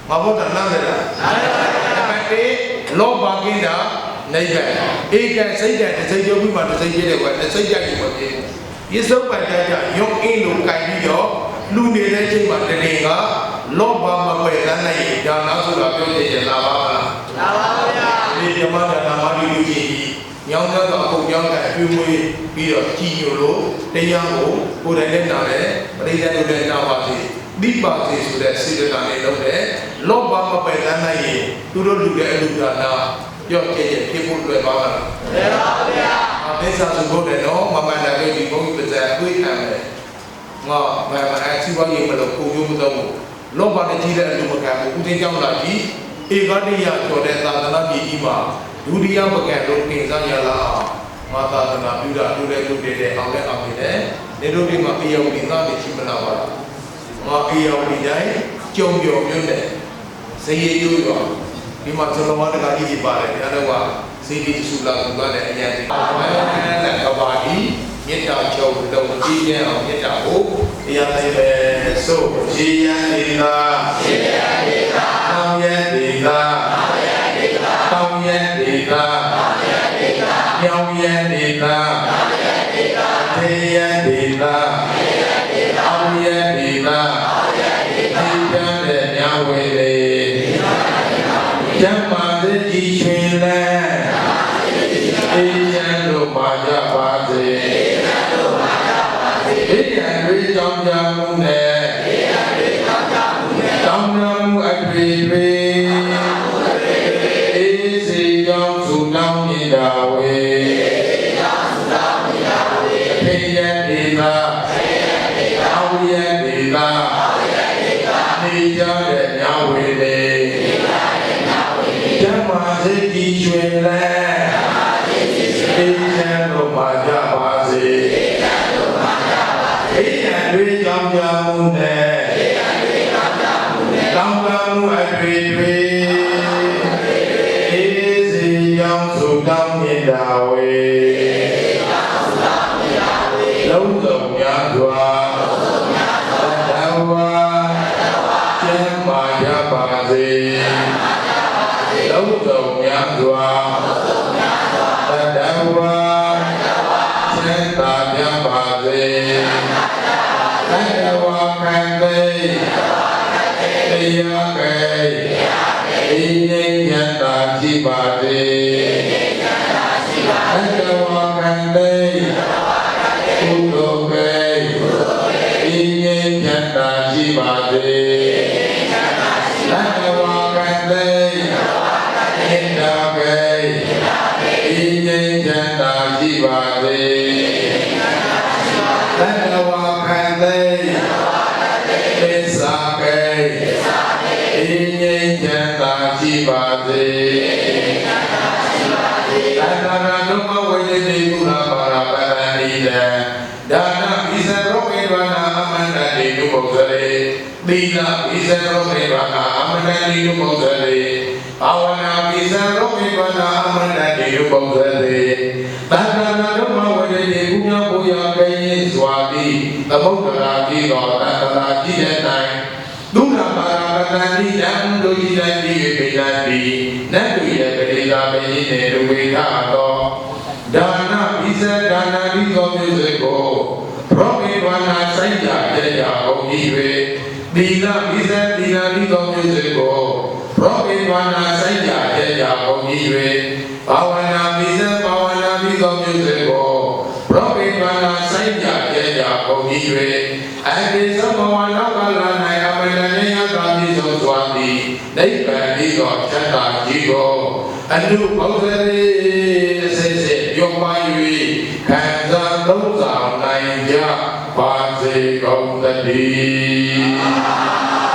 မဟုတ်တာနားလေလားအေးလောဘကင်းတာနိဗ္ဗာန်ဧကစိတ်တဲ့စိတ်ကြုံပြီးမှစိတ်ပြည့်တယ်ကွာစိတ်ကြိုက်ပြီးမှပြည့်ယေစုပတ္တကြရုံအင်းလိုကြိုက်ပြီးတော့လူနေတဲ့ချိန်မှာတရင်ကလောဘမပယ်တတ်နိုင်ဒါနာဆိုတာပြောနေရလားပါလားလာပါဗျာဒီဓမ္မဒါနမတိလူကြီးညောင်းတော့အကုန်ကြောင်းတဲ့အကျွေးမွေးပြီးတော့ကြည်ညိုလို့တရားကိုကိုယ်တိုင်နဲ့နားတယ်ပရိသတ်တို့လည်းနားပါစေမိပါစေဆိုတဲ့စေတနာနဲ့လုပ်တယ်လောဘမပယ်တတ်နိုင်ရင်သူတို့လူတဲ့အလူဒါနာပြောကြည့်ဖြစ်ဖို့လွယ်ပါလားလွယ်ပါဗျာအပိစာစုဖို့တယ်နော်မမှန်တယ်ဒီဘုန်းကြီးပြဿနာတွေးခံတယ်ငါမမှန်အစီဝါရေးမလို့ကိုမျိုးမတော့ဘူးလောဘနဲ့ကြီးတဲ့အလူမခံဘူးဦးတင်ကြောင့်လာကြီးဧကတိယကျော်တဲ့သာသနာပြည်ကြီးမှာဒုတိယပကံတို့တင်စားရလားမာသာသနာပြုတာလူတွေလုပ်တဲ့အောင်နဲ့အောင်နေတယ်နေတို့ဒီမှာအေယောဒီသားတွေရှိမလားပါငါအေယောဒီတိုင်းကြုံပြောမျိုးနဲ့ဇေယျရိုးရောဒီမှာဇလဝါဒကကြီးပါတယ်ဒါတော့စေတီစုလာကူပါတဲ့အရင်ဒီဝိုင်းဝန်းနဲ့ကဘာဒီမေတ္တာချုပ်လုံးကြည်ရင်အောင်မေတ္တာကိုတရားသိပဲဆိုကြည်ရန်ဒီသာကြည်ရန်ဒီသာတောင်းရန်ဒီသာတောင်းရန်ဒီသာမြောင်ရန်ဒီသာသေရန်ဒီသာအောင်ရန်ဒီသာဒီကံတဲ့ညဝေလေကျမ်းမာတဲ့ကြည်ရှင်လဲအေးချမ်းလို့ပါကြပါစေအေးရန်တွေကြောင်းကြမှုနဲ့တောင်းတမှုအတွေ့တွေအေးစေကြောင်းစုတောင်းနေတာဝေဖေးရဒေသာအောင်ရဒေသာနေကြတဲ့ညဝေလေဓမ္မစေတီရွှင်လဲအေးချမ်းလို့ပါကြပါစေအေးရန်တွေကြောင်းကြမှုနဲ့တောင်းတမှုအတွေ့တွေအေးစေကြောင်းစုတောင်းနေတာဝေလုံးစုံများစွာတဝါကျမ်းမာကြပါစေလုံးစုံများစွာတဝါချမ်းသာကြပါစေတဝါခံသိတရားကဲအေးငြိမ်းချမ်းသာရှိပါစေတဝါခံသိကုသိုလ်ကဲအေးငြိမ်းချမ်းသာရှိပါစေတဝါခံသိမေတ္တာကဲအေးငြိမ်းချမ်းသာရှိပါစေတဝါခံသိသစ္စာကဲအေးငြိမ်းချမ်းသာရှိပါစေသတ္တနာဓမ္မဝိတ္တိကုလပါရပတန္တိတံဒါနပိစရောမေဝနာအမန္တတိတုပုဇ္ဇလေသီလပိစရောမေဝနာအမန္တတိတုပုဇ္ဇလေဘာဝနာပိစရောမေဝနာအမန္တတိတုပုဇ္ဇလေသတ္တနာဓမ္မဝိတ္တိကုညဘုရားကဲရင်စွာတိသမုဒ္ဒရာတိတော်တတ္တရာကြည့်တဲ့တိုင်ဒုက္ခပါရပတန္တိတံဒုတိယတိပိလတိနတ်တူရဲ့ပရိသာပိနေလူဝေထတော်ဒါနပိစဒါနာတိသောမျိုးစေကိုရောမေဝနာစိုက်ကြတဲ့ရာဘုံကြီး၍သီလပိစသီလတိသောမျိုးစေကိုရောမေဝနာစိုက်ကြတဲ့ရာဘုံကြီး၍ဘာဝနာပိစဘာဝနာတိသောမျိုးစေကိုရောမေဝနာစိုက်ကြတဲ့ရာဘုံကြီး၍အတိသမဝနာကလ၌အမလနေယတာပိသောစွာတိနိဗ္ဗာန်ဤသောချမ်းသာကြီးကိုအနုဘုဒ္ဓရေစေစေရောပါ၍ခံစားသုံးဆောင်နိုင်ကြပါစေကုန်သတည်း